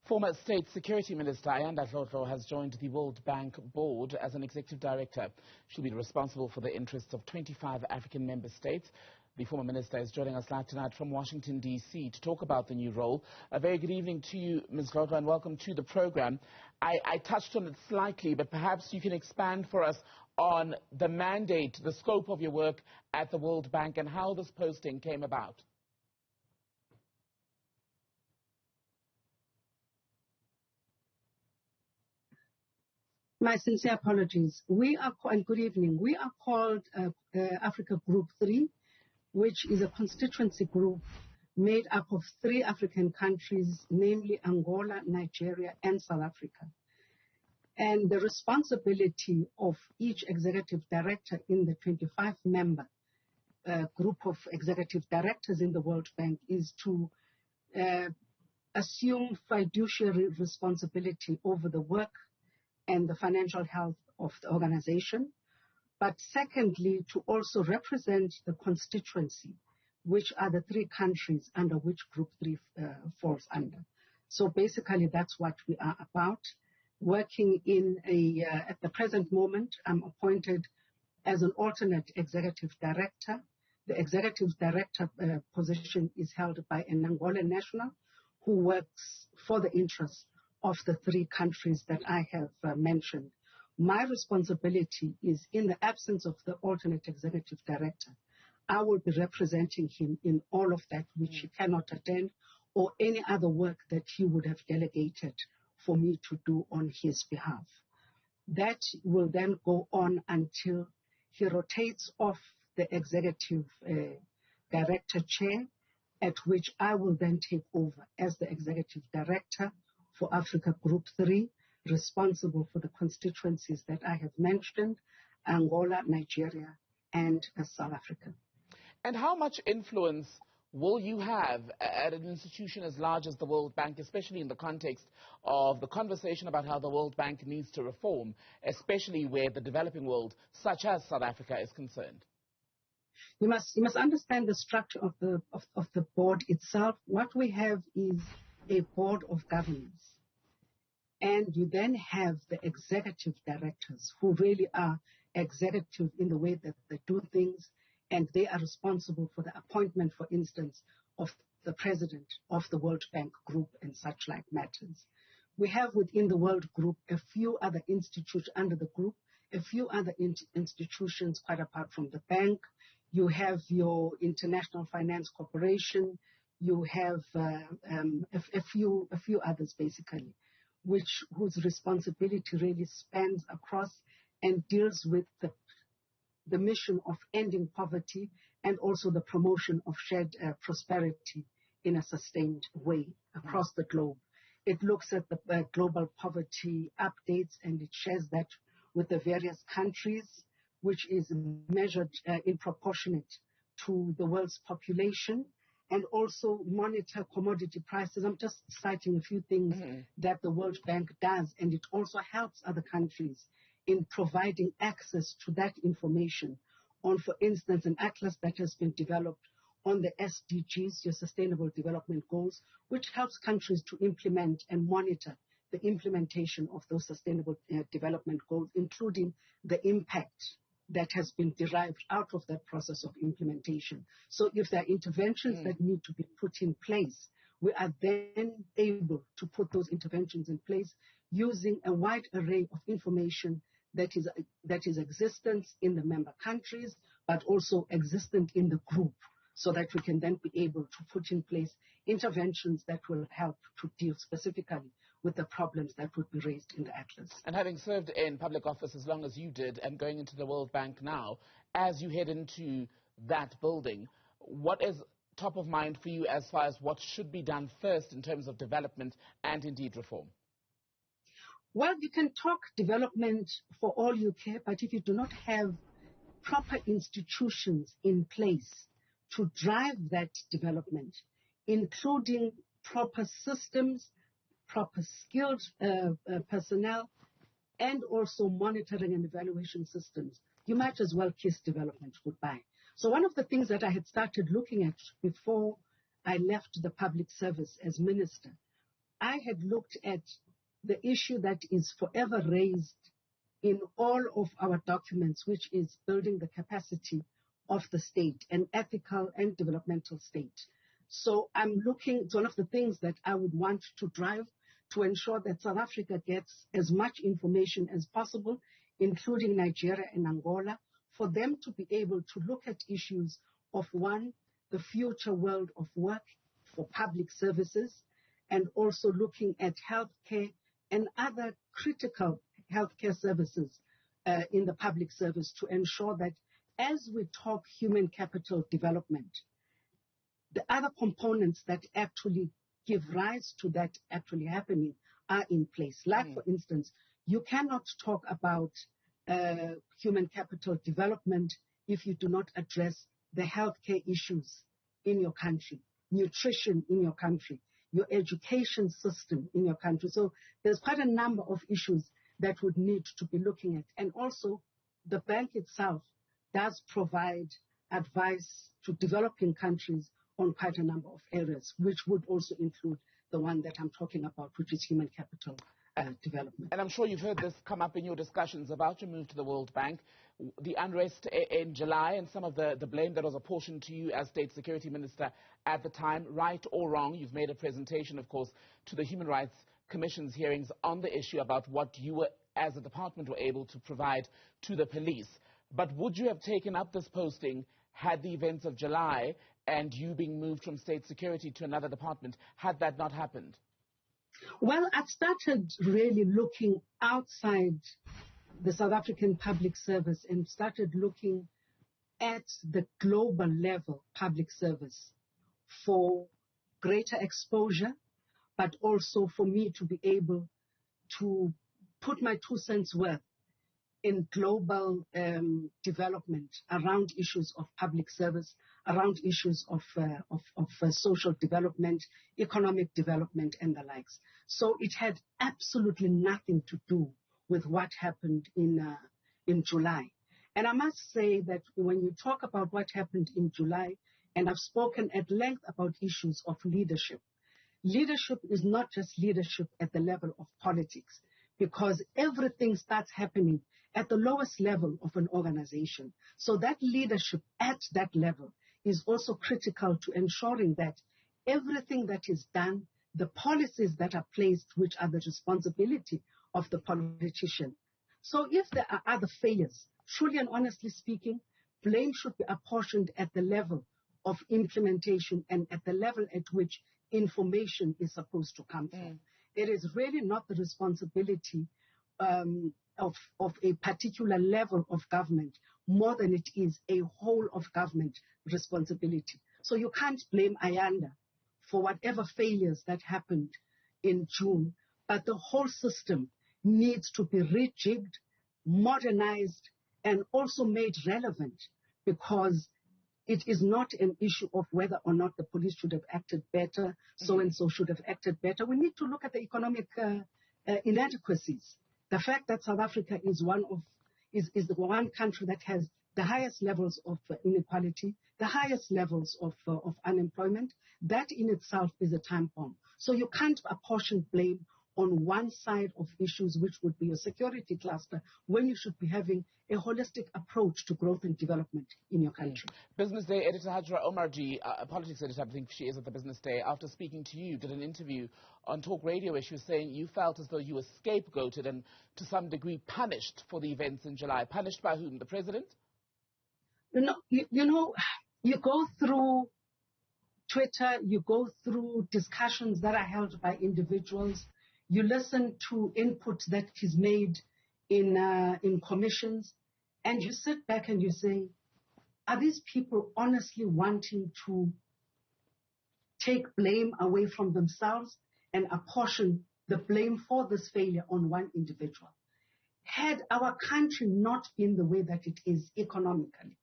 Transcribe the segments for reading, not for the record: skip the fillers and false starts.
Former State Security Minister Ayandla Dlodlo has joined the World Bank board as an executive director. She'll be responsible for the interests of 25 African member states. The former minister is joining us live tonight from Washington, D.C. to talk about the new role. A very good evening to you, Ms. Dlodlo, and welcome to the program. I touched on it slightly, but perhaps you can expand for us on the mandate, the scope of your work at the World Bank and how this posting came about. My sincere apologies. And good evening. We are called Africa Group 3, which is a constituency group made up of 3 African countries, namely Angola, Nigeria, and South Africa. And the responsibility of each executive director in the 25-member group of executive directors in the World Bank is to assume fiduciary responsibility over the work and the financial health of the organization, but secondly, to also represent the constituency, which are the 3 countries under which Group 3 falls under. So basically, that's what we are about. Working in at the present moment, I'm appointed as an alternate executive director. The executive director position is held by an Angolan national who works for the interests of the 3 countries that I have mentioned. My responsibility is, in the absence of the alternate executive director, I will be representing him in all of that which he cannot attend or any other work that he would have delegated for me to do on his behalf. That will then go on until he rotates off the executive director chair, at which I will then take over as the executive director for Africa Group 3, responsible for the constituencies that I have mentioned, Angola, Nigeria, and South Africa. And how much influence will you have at an institution as large as the World Bank, especially in the context of the conversation about how the World Bank needs to reform, especially where the developing world, such as South Africa, is concerned? You must understand the structure of the board itself. What we have is a board of governance. And you then have the executive directors who really are executive in the way that they do things, and they are responsible for the appointment, for instance, of the president of the World Bank Group and such like matters. We have within the World Group a few other institutions under the group, a few other institutions quite apart from the bank. You have your International Finance Corporation. You have a few others basically, whose responsibility really spans across and deals with the mission of ending poverty and also the promotion of shared prosperity in a sustained way across the globe. It looks at the global poverty updates and it shares that with the various countries, which is measured in proportionate to the world's population, and also monitor commodity prices. I'm just citing a few things that the World Bank does, and it also helps other countries in providing access to that information on, for instance, an atlas that has been developed on the SDGs, your Sustainable Development Goals, which helps countries to implement and monitor the implementation of those Sustainable Development Goals, including the impact that has been derived out of that process of implementation. So if there are interventions that need to be put in place, we are then able to put those interventions in place using a wide array of information that is existent in the member countries, but also existent in the group, so that we can then be able to put in place interventions that will help to deal specifically with the problems that would be raised in the Atlas. And having served in public office as long as you did and going into the World Bank now, as you head into that building, what is top of mind for you as far as what should be done first in terms of development and indeed reform? Well, you can talk development for all you care, but if you do not have proper institutions in place to drive that development, including proper systems, proper skilled personnel, and also monitoring and evaluation systems, you might as well kiss development goodbye. So one of the things that I had started looking at before I left the public service as minister I had looked at the issue that is forever raised in all of our documents, which is building the capacity of the state, an ethical and developmental state. So I'm looking, it's one of the things that I would want to drive to ensure that South Africa gets as much information as possible, including Nigeria and Angola, for them to be able to look at issues of, one, the future world of work for public services, and also looking at healthcare and other critical healthcare services in the public service to ensure that as we talk human capital development, the other components that actually give rise to that actually happening are in place. Like, for instance, you cannot talk about human capital development if you do not address the healthcare issues in your country, nutrition in your country, your education system in your country. So there's quite a number of issues that would need to be looking at. And also, the bank itself does provide advice to developing countries on quite a number of areas, which would also include the one that I'm talking about, which is human capital development. And I'm sure you've heard this come up in your discussions about your move to the World Bank, the unrest in July and some of the blame that was apportioned to you as State Security Minister at the time. Right or wrong, you've made a presentation, of course, to the Human Rights Commission's hearings on the issue about what you were, as a department, were able to provide to the police. But would you have taken up this posting had the events of July and you being moved from State Security to another department, had that not happened? Well, I started really looking outside the South African public service and started looking at the global level public service for greater exposure, but also for me to be able to put my 2 cents worth in global development around issues of public service, around issues of social development, economic development, and the likes. So it had absolutely nothing to do with what happened in July. And I must say that when you talk about what happened in July, and I've spoken at length about issues of leadership, leadership is not just leadership at the level of politics, because everything starts happening at the lowest level of an organization. So that leadership at that level is also critical to ensuring that everything that is done, the policies that are placed, which are the responsibility of the politician. So if there are other failures, truly and honestly speaking, blame should be apportioned at the level of implementation and at the level at which information is supposed to come from. It is really not the responsibility of a particular level of government more than it is a whole of government responsibility. So you can't blame Ayandla for whatever failures that happened in June, but the whole system needs to be rejigged, modernized, and also made relevant, because it is not an issue of whether or not the police should have acted better, so-and-so should have acted better. We need to look at the economic inadequacies. The fact that South Africa is the one country that has the highest levels of inequality, the highest levels of unemployment, that in itself is a time bomb. So you can't apportion blame on one side of issues, which would be a security cluster, when you should be having a holistic approach to growth and development in your country. Business Day editor Hajra Omarji, a politics editor, I think she is at the Business Day, after speaking to you, did an interview on Talk Radio where she was saying you felt as though you were scapegoated and to some degree punished for the events in July. Punished by whom? The president? You go through Twitter, you go through discussions that are held by individuals, you listen to input that is made in commissions, and you sit back and you say, are these people honestly wanting to take blame away from themselves and apportion the blame for this failure on one individual? Had our country not been the way that it is economically,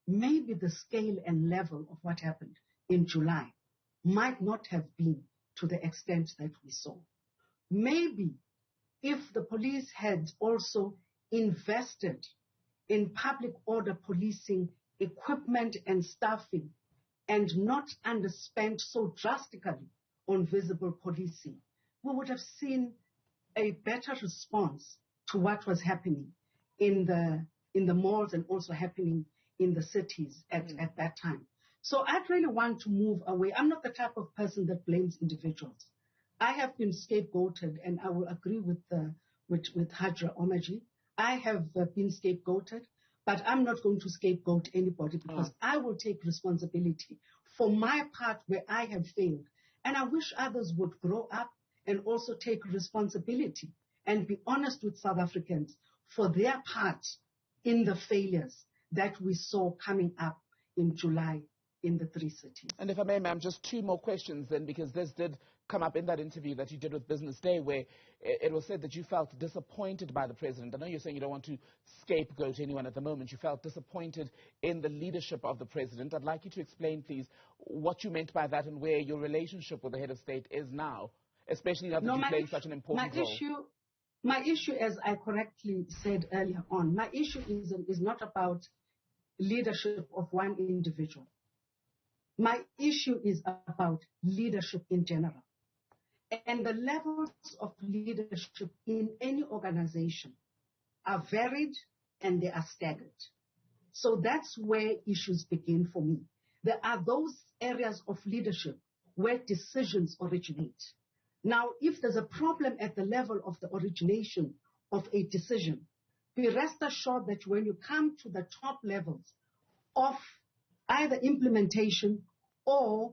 maybe the scale and level of what happened in July might not have been to the extent that we saw. Maybe if the police had also invested in public order policing equipment and staffing and not underspent so drastically on visible policing, we would have seen a better response to what was happening in the malls and also happening in the cities at that time. So I'd really want to move away. I'm not the type of person that blames individuals. I have been scapegoated, and I will agree with Hajra Omaji. I have been scapegoated, but I'm not going to scapegoat anybody because I will take responsibility for my part where I have failed. And I wish others would grow up and also take responsibility and be honest with South Africans for their part in the failures that we saw coming up in July in the 3 cities. And if I may, ma'am, just 2 more questions then, because this did come up in that interview that you did with Business Day, where it was said that you felt disappointed by the president. I know you're saying you don't want to scapegoat anyone at the moment. You felt disappointed in the leadership of the president. I'd like you to explain, please, what you meant by that and where your relationship with the head of state is now, especially now that you're playing such an important role. My issue, as I correctly said earlier on, my issue is not about leadership of one individual. My issue is about leadership in general. And the levels of leadership in any organization are varied and they are staggered. So that's where issues begin for me. There are those areas of leadership where decisions originate. Now, if there's a problem at the level of the origination of a decision, be rest assured that when you come to the top levels of either implementation or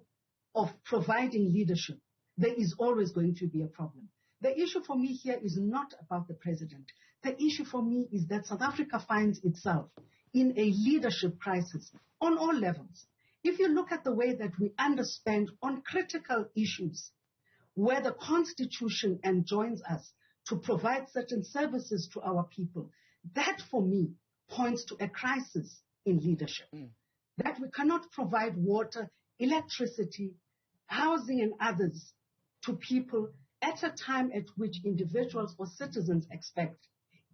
of providing leadership, there is always going to be a problem. The issue for me here is not about the president. The issue for me is that South Africa finds itself in a leadership crisis on all levels. If you look at the way that we underspend on critical issues, where the Constitution enjoins us to provide certain services to our people, that for me points to a crisis in leadership. That we cannot provide water, electricity, housing and others to people at a time at which individuals or citizens expect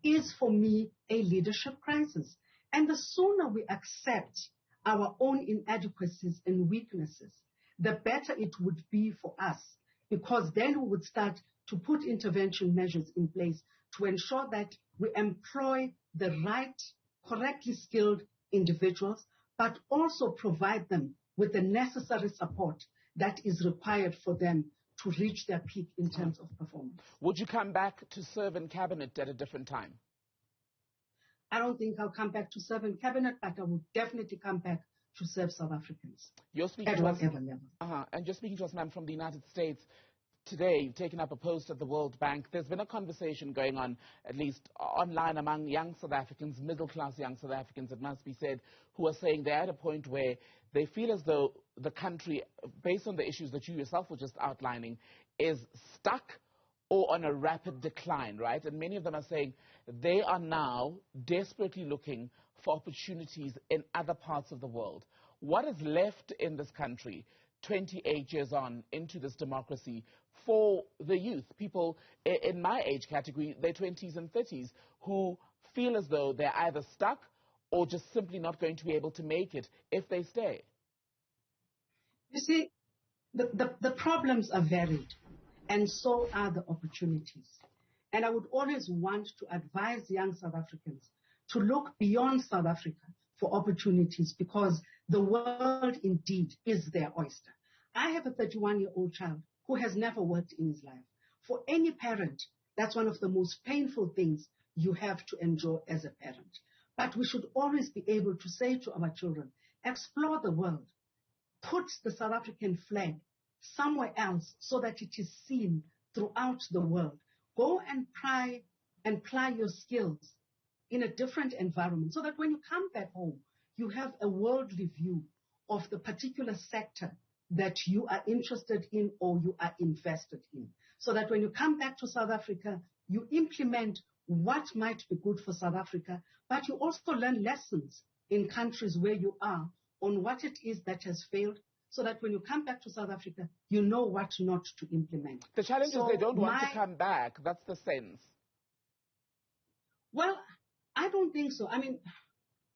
is for me a leadership crisis. And the sooner we accept our own inadequacies and weaknesses, the better it would be for us, because then we would start to put intervention measures in place to ensure that we employ the right, correctly skilled individuals, but also provide them with the necessary support that is required for them to reach their peak in terms of performance. Would you come back to serve in cabinet at a different time? I don't think I'll come back to serve in cabinet, but I will definitely come back to serve South Africans. You're speaking at whatever level. And you're speaking to us, ma'am, from the United States. Today, you've taken up a post at the World Bank. There's been a conversation going on, at least online, among young South Africans, middle-class young South Africans, it must be said, who are saying they're at a point where they feel as though the country, based on the issues that you yourself were just outlining, is stuck or on a rapid decline, right? And many of them are saying they are now desperately looking for opportunities in other parts of the world. What is left in this country 28 years on into this democracy for the youth, people in my age category, their 20s and 30s, who feel as though they're either stuck or just simply not going to be able to make it if they stay? You see, the problems are varied, and so are the opportunities. And I would always want to advise young South Africans to look beyond South Africa for opportunities, because the world indeed is their oyster. I have a 31-year-old child who has never worked in his life. For any parent, that's one of the most painful things you have to endure as a parent. But we should always be able to say to our children, explore the world, put the South African flag somewhere else so that it is seen throughout the world. Go and ply your skills in a different environment so that when you come back home, you have a worldly view of the particular sector that you are interested in or you are invested in. So that when you come back to South Africa, you implement what might be good for South Africa, but you also learn lessons in countries where you are on what it is that has failed, so that when you come back to South Africa, you know what not to implement. The challenge is they don't want to come back. That's the sense. Well, I don't think so. I mean,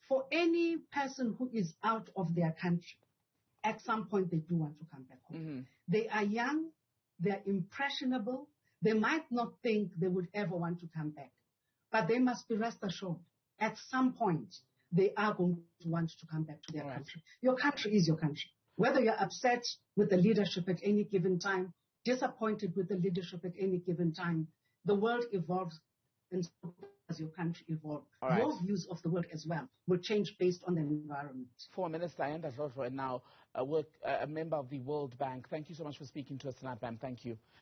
for any person who is out of their country, at some point they do want to come back home. They are young, they're impressionable. They might not think they would ever want to come back, but they must be rest assured at some point they are going to want to come back to their country. Your country is your country. Whether you're upset with the leadership at any given time, disappointed with the leadership at any given time, the world evolves, and so does your country evolve. Your views of the world as well will change based on the environment. Former Minister Ayandla Dlodlo, and now a member of the World Bank. Thank you so much for speaking to us tonight, ma'am. Thank you.